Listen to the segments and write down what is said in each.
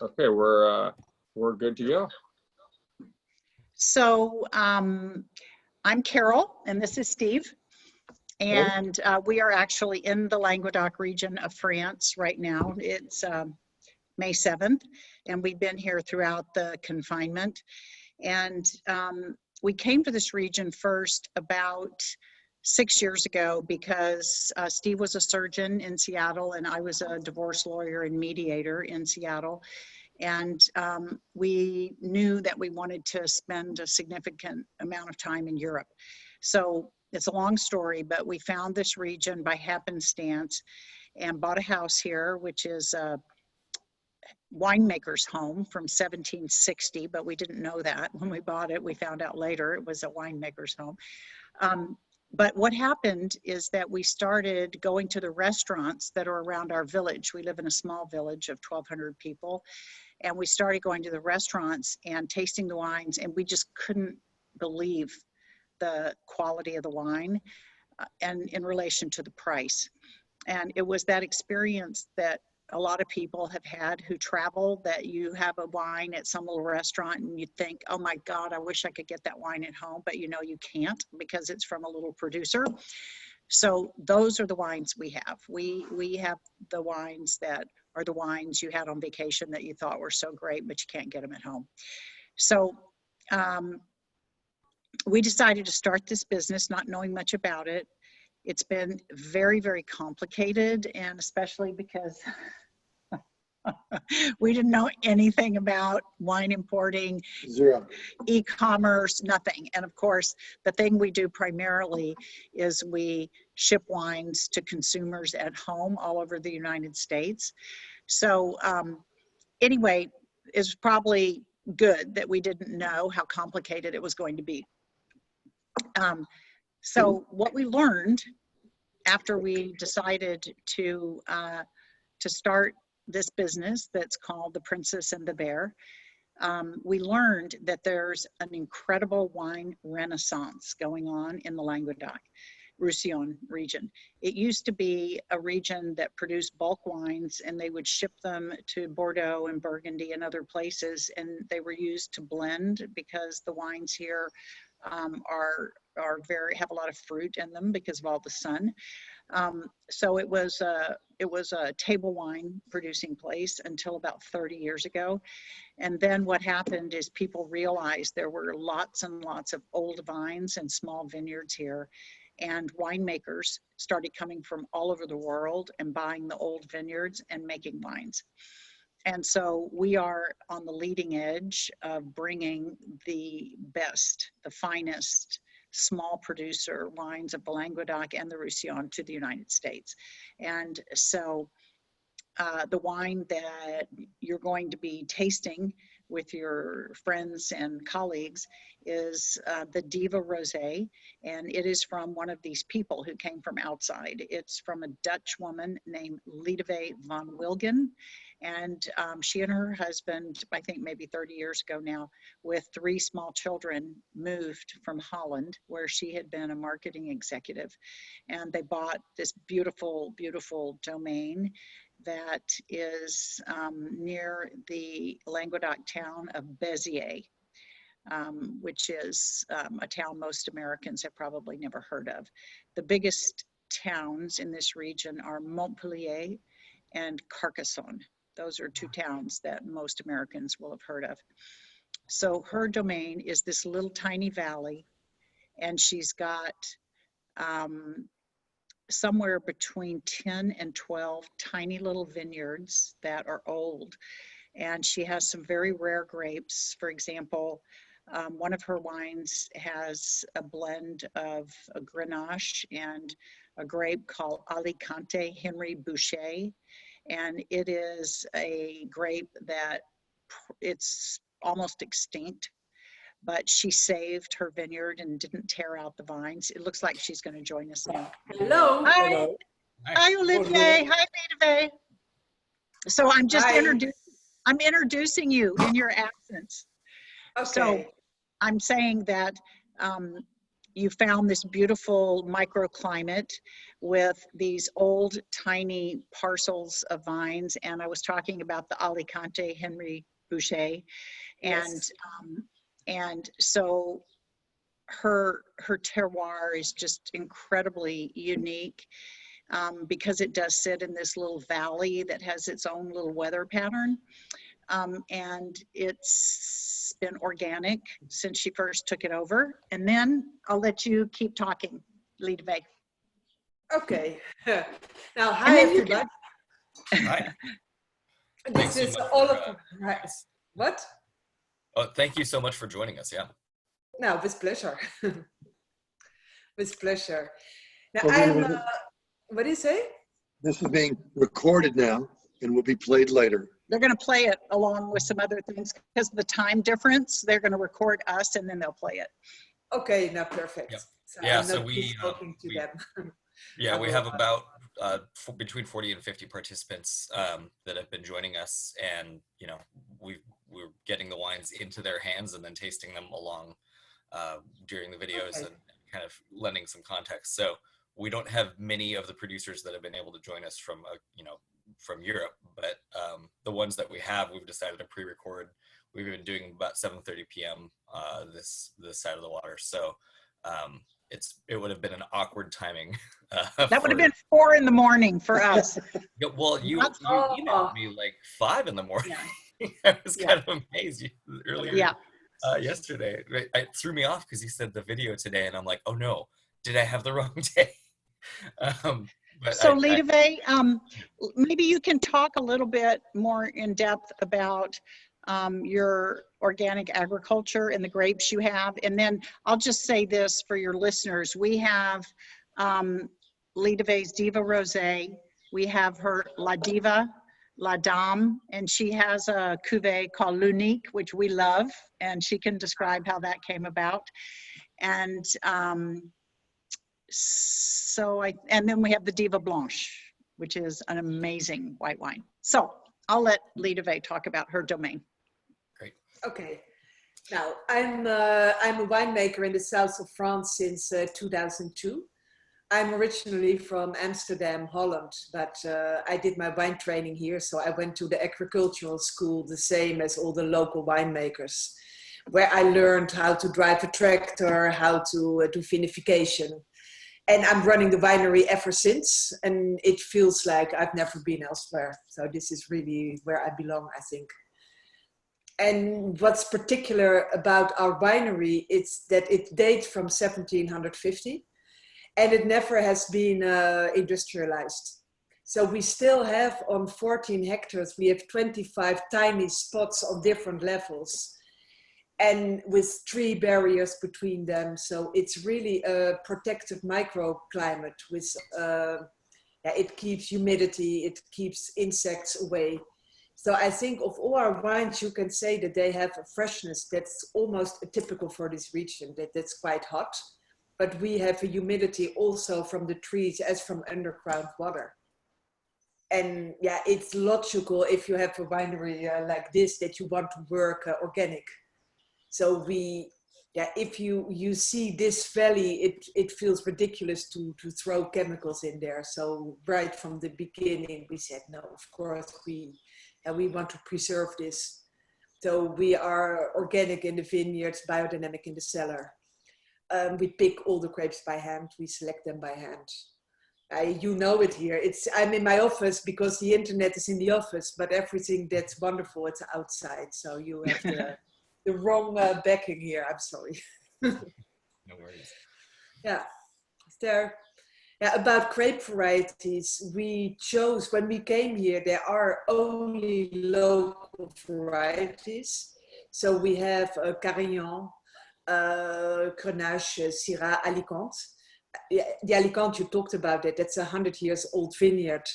Okay, we're good to go. So I'm Carol, and this is Steve. And we are actually in the Languedoc region of France right now. It's May 7th, and we've been here throughout the confinement. And we came to this region first about 6 years ago because Steve was a surgeon in Seattle, and I was a divorce lawyer and mediator in Seattle. And we knew that we wanted to spend a significant amount of time in Europe. So it's a long story, but we found this region by happenstance and bought a house here, which is a winemaker's home from 1760, but we didn't know that when we bought it. We found out later it was a winemaker's home. But what happened is that we started going to the restaurants that are around our village. We live in a small village of 1,200 people. And we started going to the restaurants and tasting the wines, and we just couldn't believe the quality of the wine and in relation to the price. And it was that experience that a lot of people have had who travel, that you have a wine at some little restaurant and you think, oh my God, I wish I could get that wine at home, but you know you can't because it's from a little producer. So those are the wines we have. We have the wines that are the wines you had on vacation that you thought were so great, but you can't get them at home. So we decided to start this business not knowing much about it. It's been very, very complicated, and especially because we didn't know anything about wine importing, Zero. E-commerce, nothing. And of course, the thing we do primarily is we ship wines to consumers at home all over the United States. So anyway, it's probably good that we didn't know how complicated it was going to be. So what we learned after we decided to start this business that's called The Princess and the Bear, we learned that there's an incredible wine renaissance going on in the Languedoc-Roussillon region. It used to be a region that produced bulk wines, and they would ship them to Bordeaux and Burgundy and other places, and they were used to blend because the wines here have a lot of fruit in them because of all the sun. So it was a table wine producing place until about 30 years ago. And then what happened is people realized there were lots and lots of old vines and small vineyards here. And winemakers started coming from all over the world and buying the old vineyards and making wines. And so we are on the leading edge of bringing the best, the finest, small producer wines of the Languedoc and the Roussillon to the United States. And so the wine that you're going to be tasting with your friends and colleagues is the Diva Rosé, and it is from one of these people who came from outside. It's from a Dutch woman named Lidewij Van Wilgren, and she and her husband, I think maybe 30 years ago now, with 3 small children, moved from Holland, where she had been a marketing executive, and they bought this beautiful, beautiful domain that is near the Languedoc town of Béziers, which is a town most Americans have probably never heard of. The biggest towns in this region are Montpellier and Carcassonne. Those are 2 towns that most Americans will have heard of. So her domain is this little tiny valley, and she's got somewhere between 10 and 12 tiny little vineyards that are old. And she has some very rare grapes. For example, one of her wines has a blend of a Grenache and a grape called Alicante Henry Boucher. And it is a grape that it's almost extinct, but she saved her vineyard and didn't tear out the vines. It looks like she's going to join us now. Hello. Hi. Hello. Hi, Olivier. Hi, Lidewij. So I'm just introducing you in your absence. Okay. So I'm saying that you found this beautiful microclimate with these old tiny parcels of vines. And I was talking about the Alicante Henry Boucher. Yes. And so her terroir is just incredibly unique, because it does sit in this little valley that has its own little weather pattern. And it's been organic since she first took it over. And then I'll let you keep talking, Lidewij. Okay. Now, And hi then you everybody. Hi. This Thanks so is much all for, of right. What? Oh, thank you so much for joining us. Yeah. No, with pleasure. With pleasure. Now, Well, what do you say? this is being recorded now and will be played later. They're going to play it along with some other things because of the time difference. They're going to record us and then they'll play it. Okay, now perfect. Yep. So Yeah, I'm so not we, talking to we- them. Yeah, we have about between 40 and 50 participants that have been joining us, and you know, we're getting the wines into their hands and then tasting them along during the videos, Okay. and kind of lending some context. So we don't have many of the producers that have been able to join us from from Europe, but the ones that we have, we've decided to pre-record. We've been doing about 7:30 p.m. This side of the water, so it would have been an awkward timing. That would have been 4 in the morning for us. Yeah, well, you Oh. emailed me like 5 in the morning. Yeah. I was Yeah. kind of amazed earlier Yeah. yesterday. It threw me off because you said the video today, and I'm like, oh no, did I have the wrong day? But So Lidewij, maybe you can talk a little bit more in depth about your organic agriculture and the grapes you have. And then I'll just say this for your listeners. We have Lidewij's Diva Rosé. We have her La Diva, La Dame, and she has a cuvée called L'Unique, which we love, and she can describe how that came about. And and then we have the Diva Blanche, which is an amazing white wine. So I'll let Lidewij talk about her domain. Great. Okay. Now, I'm a winemaker in the south of France since 2002. I'm originally from Amsterdam, Holland, but I did my wine training here, so I went to the agricultural school, the same as all the local winemakers, where I learned how to drive a tractor, how to do vinification. And I'm running the winery ever since, and it feels like I've never been elsewhere. So this is really where I belong, I think. And what's particular about our winery is that it dates from 1750, and it never has been industrialized. So we still have on 14 hectares, we have 25 tiny spots on different levels, and with 3 barriers between them. So it's really a protected microclimate with, it keeps humidity, it keeps insects away. So I think of all our wines, you can say that they have a freshness that's almost atypical for this region, that's quite hot. But we have a humidity also from the trees as from underground water. And yeah, it's logical if you have a winery like this that you want to work organic. So if you see this valley, it feels ridiculous to throw chemicals in there. So right from the beginning, we said, no, of course, we want to preserve this. So we are organic in the vineyards, biodynamic in the cellar. We pick all the grapes by hand. We select them by hand. You know it here. I'm in my office because the internet is in the office, but everything that's wonderful, it's outside. So you have the wrong backing here. I'm sorry. No worries. Yeah. About grape varieties, we chose, when we came here, there are only local varieties. So we have Carignan, Grenache, Syrah, Alicante. The Alicante, you talked about it, that's a 100 years old vineyard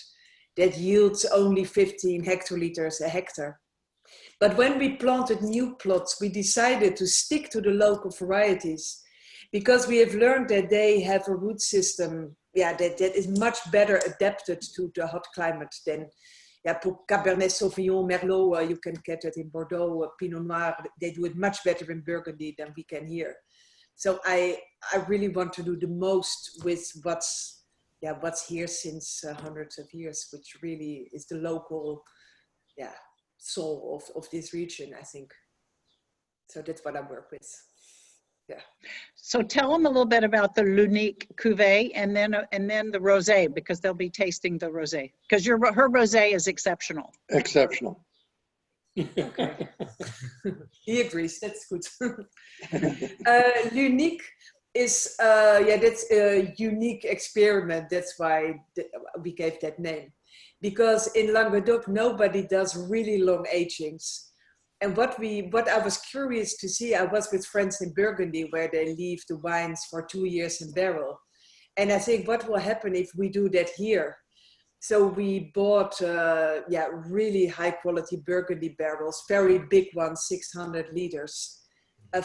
that yields only 15 hectoliters a hectare. But when we planted new plots, we decided to stick to the local varieties because we have learned that they have a root system that is much better adapted to the hot climate than Cabernet Sauvignon, Merlot, you can get it in Bordeaux, Pinot Noir, they do it much better in Burgundy than we can here. So I really want to do the most with what's here since hundreds of years, which really is the local soul of this region, I think. So that's what I work with. Yeah. So tell them a little bit about the L'Unique cuvée and then the rosé, because they'll be tasting the rosé, because her rosé is exceptional. Exceptional. Okay. He agrees. That's good. L'Unique is that's a unique experiment. That's why we gave that name, because in Languedoc nobody does really long agings. And what I was curious to see, I was with friends in Burgundy where they leave the wines for 2 years in barrel. And I think what will happen if we do that here? So we bought, really high quality Burgundy barrels, very big ones, 600 liters,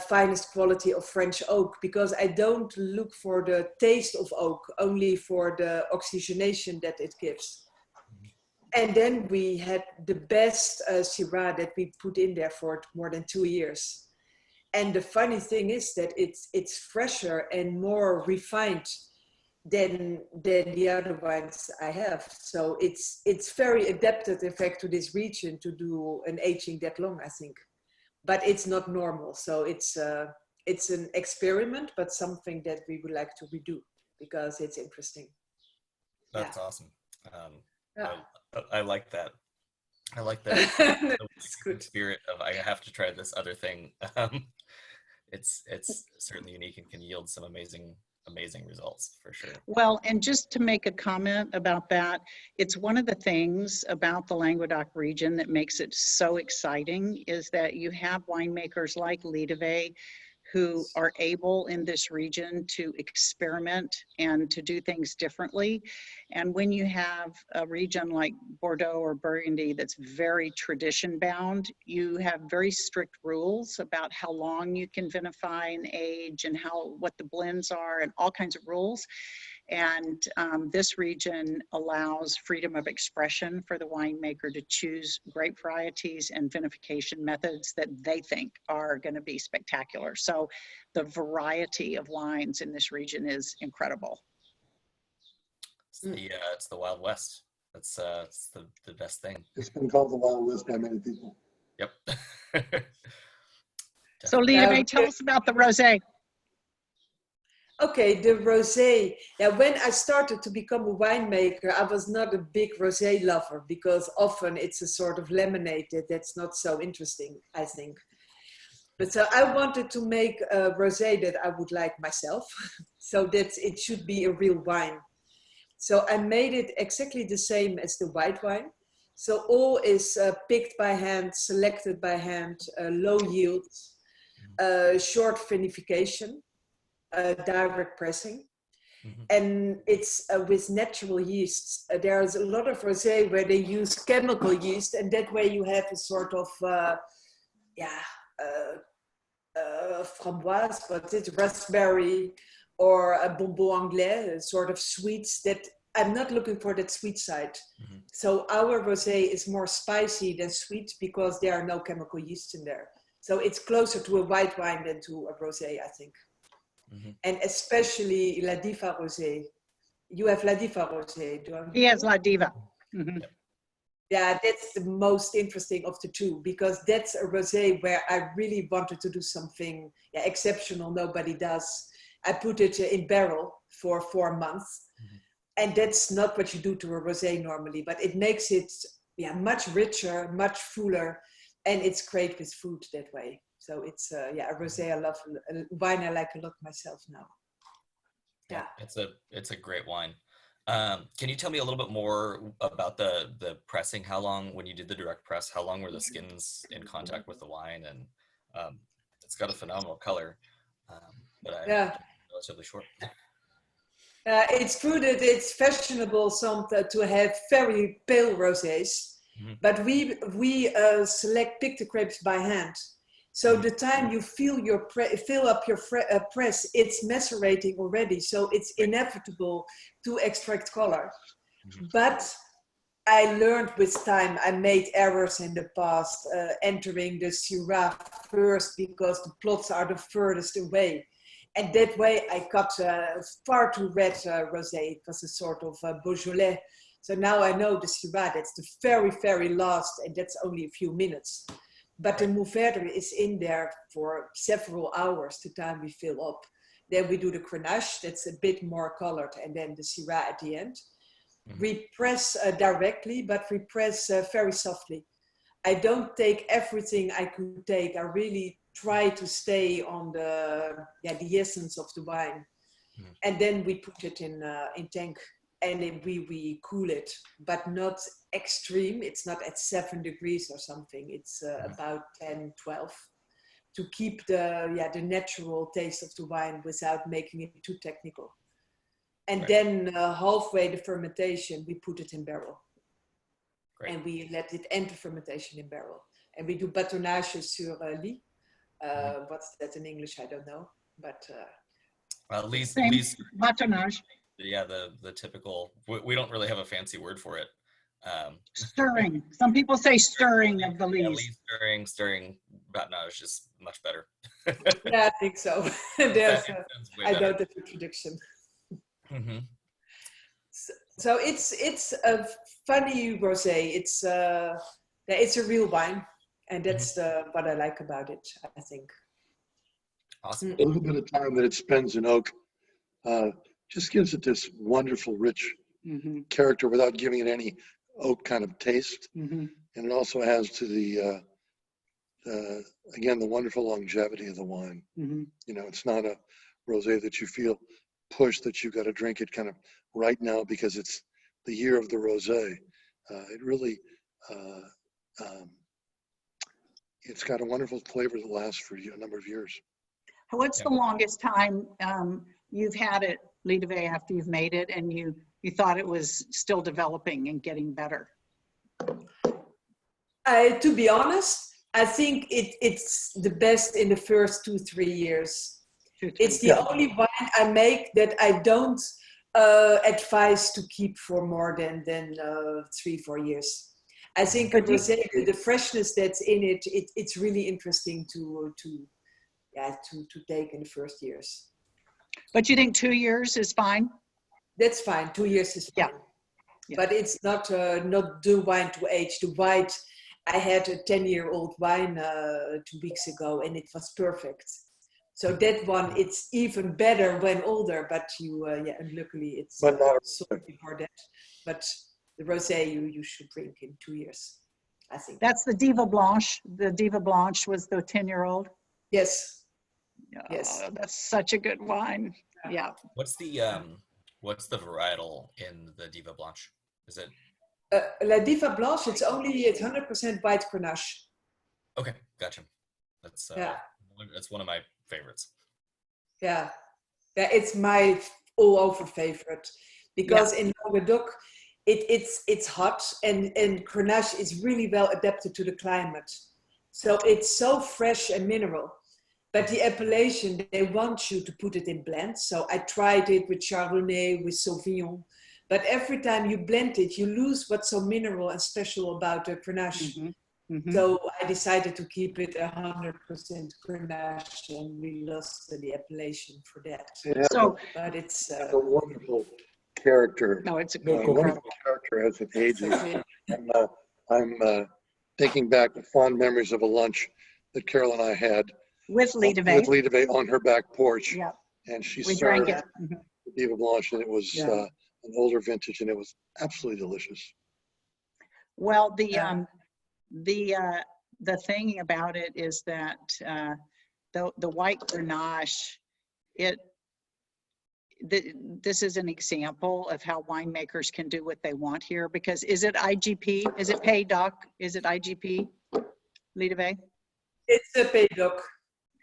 finest quality of French oak, because I don't look for the taste of oak, only for the oxygenation that it gives. And then we had the best Syrah that we put in there for more than 2 years. And the funny thing is that it's fresher and more refined than the other wines I have. So it's very adapted, in fact, to this region to do an aging that long, I think. But it's not normal. So it's an experiment, but something that we would like to redo because it's interesting. That's awesome. Yeah. I like that. I like that. That's good. Spirit of I have to try this other thing. It's certainly unique and can yield some amazing results for sure. Well, and just to make a comment about that, it's one of the things about the Languedoc region that makes it so exciting is that you have winemakers like Lidewij who are able in this region to experiment and to do things differently. And when you have a region like Bordeaux or Burgundy that's very tradition bound, you have very strict rules about how long you can vinify and age and what the blends are and all kinds of rules. And this region allows freedom of expression for the winemaker to choose grape varieties and vinification methods that they think are going to be spectacular. So the variety of wines in this region is incredible. It's the Wild West. It's the best thing. It's been called the Wild West by many people. Yep. So Lidewij, tell us about the rosé. Okay, the rosé. Yeah, when I started to become a winemaker, I was not a big rosé lover because often it's a sort of lemonade that's not so interesting, I think. But so I wanted to make a rosé that I would like myself, so that it should be a real wine. So I made it exactly the same as the white wine. So all is picked by hand, selected by hand, low yield, short vinification. Direct pressing, and it's with natural yeasts. There's a lot of rosé where they use chemical yeast, and that way you have a sort of framboise, but it's raspberry or a bonbon anglais, a sort of sweets that I'm not looking for that sweet side. So our rosé is more spicy than sweet because there are no chemical yeast in there. So it's closer to a white wine than to a rosé, I think. And especially La Diva rosé. You have La Diva rosé, don't you? He has La Diva. Yeah, that's the most interesting of the two because that's a rosé where I really wanted to do something exceptional. Nobody does. I put it in barrel for 4 months, and that's not what you do to a rosé normally. But it makes it much richer, much fuller, and it's great with food that way. So it's a rosé I love, a wine I like a lot myself now. Yeah, it's a great wine. Can you tell me a little bit more about the pressing? How long, when you did the direct press, how long were the skins in contact with the wine? And it's got a phenomenal color, but relatively short. It's true that it's fashionable to have very pale rosés, but we pick the grapes by hand. So the time you fill up your press, it's macerating already. So it's inevitable to extract color. But I learned with time, I made errors in the past, entering the Syrah first because the plots are the furthest away. And that way I got far too red rosé. It was a sort of Beaujolais. So now I know the Syrah, that's the very, very last, and that's only a few minutes. But the Mourvèdre is in there for several hours the time we fill up. Then we do the Grenache, that's a bit more colored, and then the Syrah at the end. Mm-hmm. We press directly, but we press very softly. I don't take everything I could take. I really try to stay on the essence of the wine. Mm-hmm. And then we put it in tank, and then we cool it, but not extreme. It's not at 7 degrees or something. It's about 10, 12 to keep the natural taste of the wine without making it too technical. And then halfway the fermentation, we put it in barrel. Great. And we let it enter fermentation in barrel. And we do batonnage sur lit. What's that in English? I don't know. But at least batonnage. Yeah, the typical. We don't really have a fancy word for it. Stirring. Some people say stirring of the lees. Yeah, stirring. Batonnage is much better. Yeah, I think so. I don't have a tradition. Mm-hmm. So it's a funny rosé. It's a real wine, and that's what I like about it, I think. Awesome. A little bit of time that it spends in oak just gives it this wonderful, rich character without giving it any oak kind of taste. Mm-hmm. And it also adds to the again, the wonderful longevity of the wine. Mm-hmm. You know, it's not a rosé that you feel pushed that you got to drink it kind of right now because it's the year of the rosé. It really, it's got a wonderful flavor that lasts for a number of years. What's the longest time you've had it, Lidewij, after you've made it and you thought it was still developing and getting better? To be honest, I think it's the best in the first 2-3 years. It's the only wine I make that I don't advise to keep for more than 3-4 years. I think the freshness that's in it, it's really interesting to take in the first years. But you think 2 years is fine? That's fine. 2 years is fine. Yeah. But it's not the wine to age. The white, I had a 10-year-old wine 2 weeks ago, and it was perfect. So that one, it's even better when older. But and luckily it's sold before that. But the rosé you should drink in 2 years, I think. That's the Diva Blanche. The Diva Blanche was the 10-year-old. Yes. Oh, yes. That's such a good wine. Yeah. What's the varietal in the Diva Blanche? Is it? La Diva Blanche, it's 100% white Grenache. Okay, gotcha. That's that's one of my favorites. Yeah, it's my all over favorite because in Languidoc, it's hot and Grenache is really well adapted to the climate. So it's so fresh and mineral. But the appellation, they want you to put it in blends. So I tried it with Chardonnay, with Sauvignon. But every time you blend it, you lose what's so mineral and special about the Grenache. Mm-hmm. Mm-hmm. So I decided to keep it 100% Grenache, and we lost the appellation for that. But it's a wonderful character. No, it's a wonderful character as it ages. And I'm thinking back to fond memories of a lunch that Carol and I had with Lidewij on her back porch. Yeah, and she drank served it. the Diva Blanche, and it was an older vintage, and it was absolutely delicious. Well, the thing about it is that the white Grenache, this is an example of how winemakers can do what they want here. Because is it IGP? Is it Pays d'Oc? Is it IGP, Lidewij? It's a Pays d'Oc.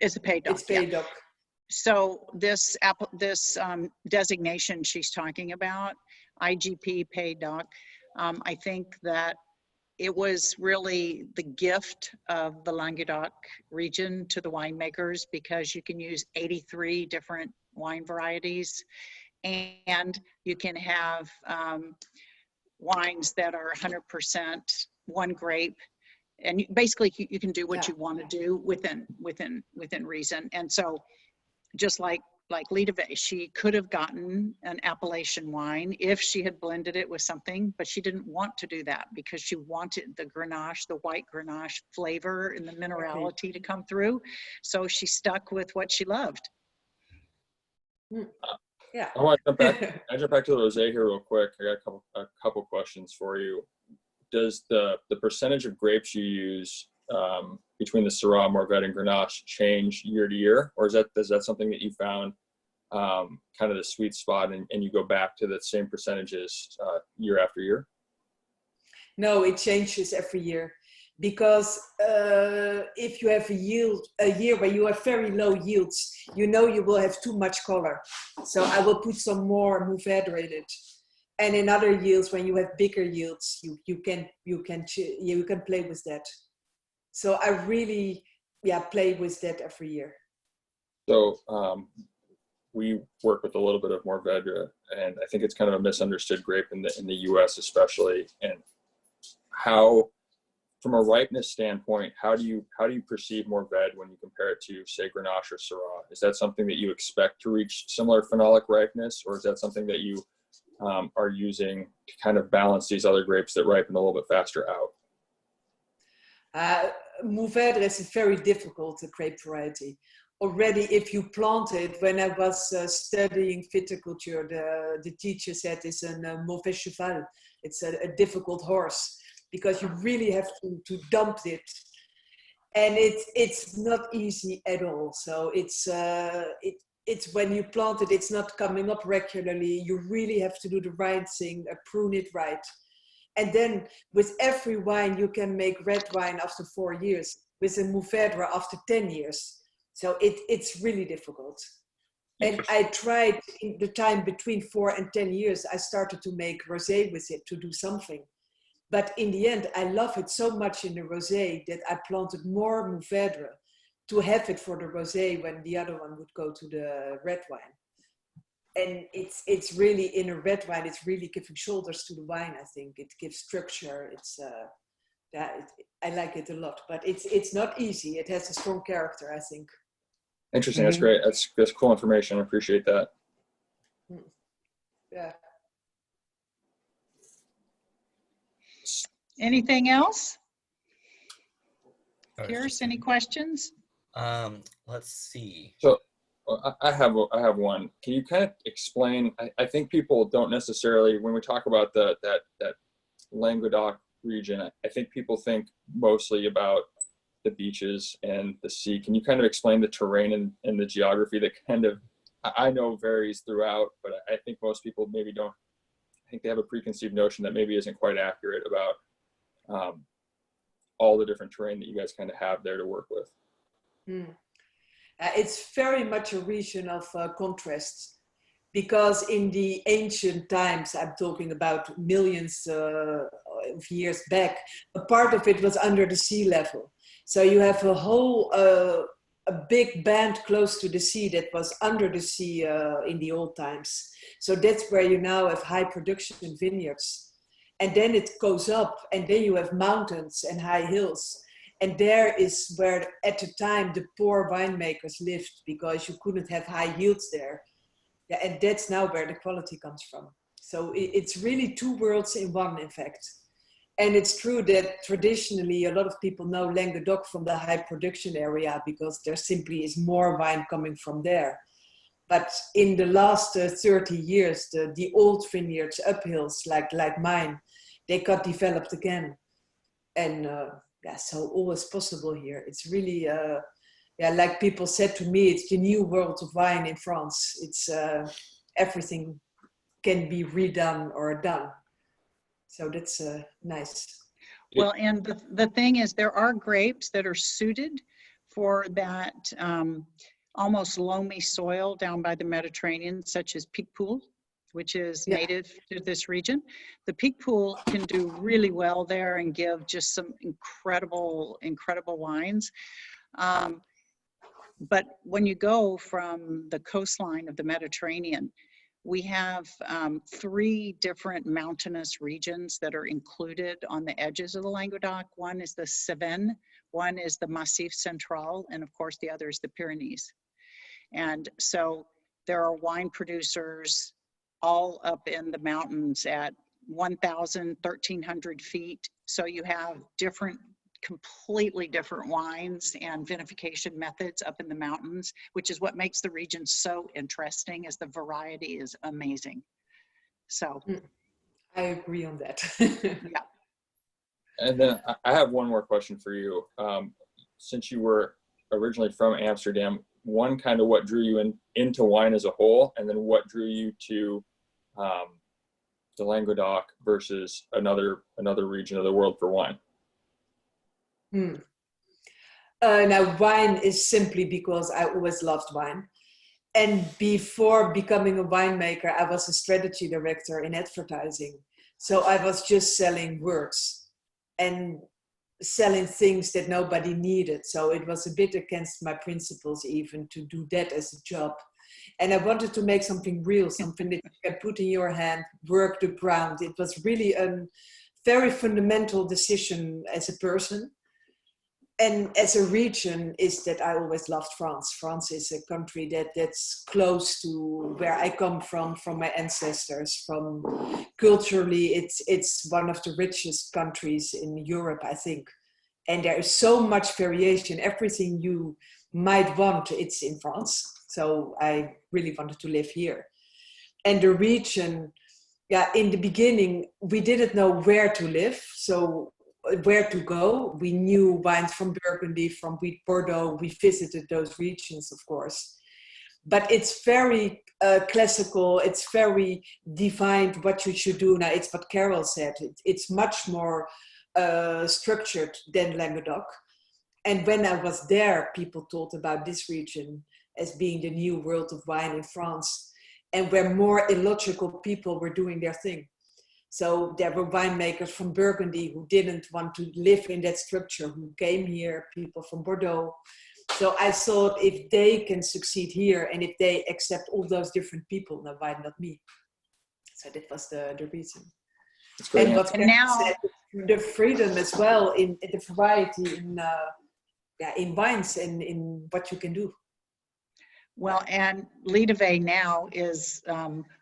It's a Pays d'Oc. It's Pays d'Oc. So this designation she's talking about, IGP Pays d'Oc, I think that it was really the gift of the Languidoc region to the winemakers, because you can use 83 different wine varieties, and you can have wines that are 100% one grape. And basically you can do what you want to do within reason. And so just like like Lidewij, she could have gotten an appellation wine if she had blended it with something, but she didn't want to do that because she wanted the Grenache, the white Grenache flavor and the minerality to come through. So she stuck with what she loved. Yeah. I want to jump back. I jump back to the rosé here real quick. I got a couple questions for you. Does the percentage of grapes you use between the Syrah, Morvet, and Grenache change year to year, or is that something that you found kind of the sweet spot, and you go back to the same percentages year after year? No, it changes every year, because if you have a year where you have very low yields, you know you will have too much color. So I will put some more Mourvedre in it. And in other yields, when you have bigger yields, you can play with that. So I really play with that every year. So we work with a little bit of Mourvedre, and I think it's kind of a misunderstood grape in the U.S. especially. And how, from a ripeness standpoint, how do you perceive Mourvedre when you compare it to, say, Grenache or Syrah? Is that something that you expect to reach similar phenolic ripeness, or is that something that you are using to kind of balance these other grapes that ripen a little bit faster out? Mourvedre is a very difficult grape variety. Already, if you plant it, when I was studying viticulture, the teacher said it's a mauvais cheval. It's a difficult horse, because you really have to dump it. And it's not easy at all. So it's when you plant it, it's not coming up regularly. You really have to do the right thing, prune it right. And then with every wine, you can make red wine after 4 years, with a Mourvedre after 10 years. So it's really difficult. And I tried in the time between 4 and 10 years, I started to make rosé with it to do something. But in the end, I love it so much in the rosé that I planted more Mourvedre to have it for the rosé when the other one would go to the red wine. And it's really, in a red wine, it's really giving shoulders to the wine, I think. It gives structure. I like it a lot, but it's not easy. It has a strong character, I think. Interesting. That's great. That's cool information. I appreciate that. Yeah. Anything else? Pierce, any questions? Let's see. So I have one. Can you kind of explain? I think people don't necessarily, when we talk about that Languidoc region, I think people think mostly about the beaches and the sea. Can you kind of explain the terrain and the geography that kind of, I know varies throughout, but I think most people maybe don't, I think they have a preconceived notion that maybe isn't quite accurate about all the different terrain that you guys kind of have there to work with. It's very much a region of contrasts, because in the ancient times, I'm talking about millions of years back, a part of it was under the sea level. So you have a whole, a big band close to the sea that was under the sea in the old times. So that's where you now have high production vineyards. And then it goes up, and then you have mountains and high hills. And there is where, at the time, the poor winemakers lived, because you couldn't have high yields there. Yeah, and that's now where the quality comes from. So it's really two worlds in one, in fact. And it's true that traditionally a lot of people know Languedoc from the high production area, because there simply is more wine coming from there. But in the last 30 years, the old vineyards, uphills like mine, they got developed again. And so all is possible here. It's really, like people said to me, it's the new world of wine in France. It's everything can be redone or done. So that's nice. Well, and the thing is, there are grapes that are suited for that almost loamy soil down by the Mediterranean, such as Picpoul, which is native to this region. The Picpoul can do really well there and give just some incredible wines. But when you go from the coastline of the Mediterranean, we have 3 different mountainous regions that are included on the edges of the Languedoc. One is the Cévennes, one is the Massif Central, and of course the other is the Pyrenees. And so there are wine producers all up in the mountains at 1,000, 1,300 feet. So you have completely different wines and vinification methods up in the mountains, which is what makes the region so interesting, as the variety is amazing. So I agree on that. yeah. And then I have one more question for you. Since you were originally from Amsterdam, one, kind of what drew you into wine as a whole, and then what drew you to the Languedoc versus another region of the world for wine? Now, wine is simply because I always loved wine. And before becoming a winemaker, I was a strategy director in advertising. So I was just selling words and selling things that nobody needed. So it was a bit against my principles even to do that as a job. And I wanted to make something real, something that you can put in your hand, work the ground. It was really a very fundamental decision as a person. And as a region is that I always loved France. France is a country that's close to where I come from my ancestors. From culturally, it's one of the richest countries in Europe, I think. And there is so much variation. Everything you might want, it's in France. So I really wanted to live here. And the region, in the beginning, we didn't know where to live. So where to go. We knew wines from Burgundy, from Bordeaux. We visited those regions, of course. But it's very classical. It's very defined what you should do. Now, it's what Carol said. It's much more structured than Languedoc. And when I was there, people talked about this region as being the new world of wine in France, and where more illogical people were doing their thing. So there were winemakers from Burgundy who didn't want to live in that structure, who came here, people from Bordeaux. So I thought, if they can succeed here and if they accept all those different people, then why not me? So that was the reason. And what now said, the freedom as well in the variety in wines and in what you can do. Well, and Lidewij now is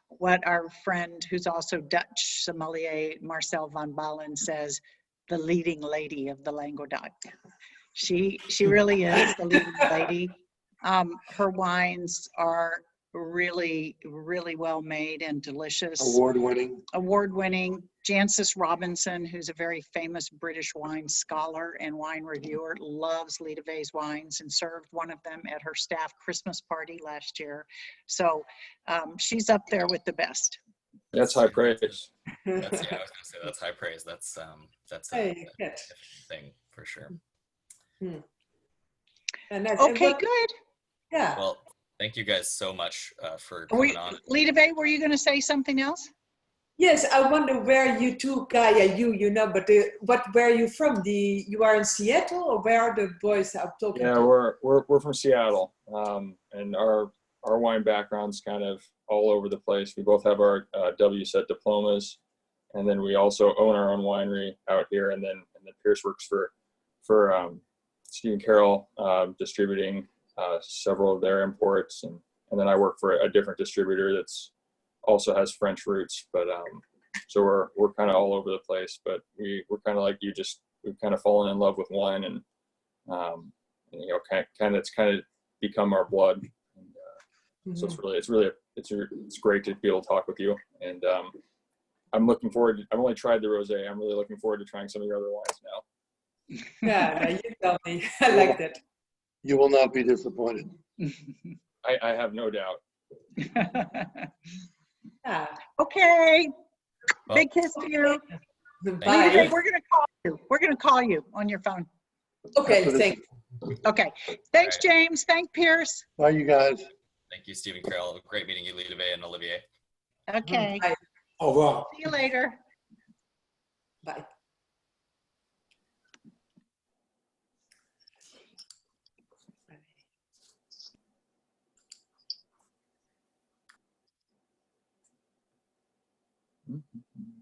what our friend, who's also Dutch sommelier, Marcel van Balen, says, the leading lady of the Languedoc. She really is the leading lady. Her wines are really, really well made and delicious. Award-winning. Jancis Robinson, who's a very famous British wine scholar and wine reviewer, loves Lidewij's wines and served one of them at her staff Christmas party last year. So she's up there with the best. That's high praise. That's, I was going to say that's high praise. That's a thing for sure. Okay, good. Yeah. Well, thank you guys so much for coming on. Lidewij, were you going to say something else? Yes, I wonder where you two, Kaya, but where are you from? You are in Seattle, or where are the boys I'm talking to? Yeah, we're from Seattle, and our wine background's kind of all over the place. We both have our WSET diplomas, and then we also own our own winery out here, and then Pierce works for Steve and Carol, distributing several of their imports, and then I work for a different distributor that's also has French roots, but so we're kind of all over the place, but we're kind of like you, we've kind of fallen in love with wine, and it's kind of become our blood, and so it's great to be able to talk with you, and I'm looking forward. I've only tried the rosé. I'm really looking forward to trying some of your other wines now. Yeah, no, you tell me. I like that. You will not be disappointed. I have no doubt. Yeah. Okay. Well, Big kiss to you. Bye. Lidewij, we're gonna call you. We're gonna call you on your phone. Okay, thanks. Okay. Thanks, James. Thanks, Pierce. Bye, you guys. Thank you, Steve and Carol. Great meeting you, Lidewij and Olivier. Okay. Bye. Au revoir. See you later. Bye. Mm-hmm.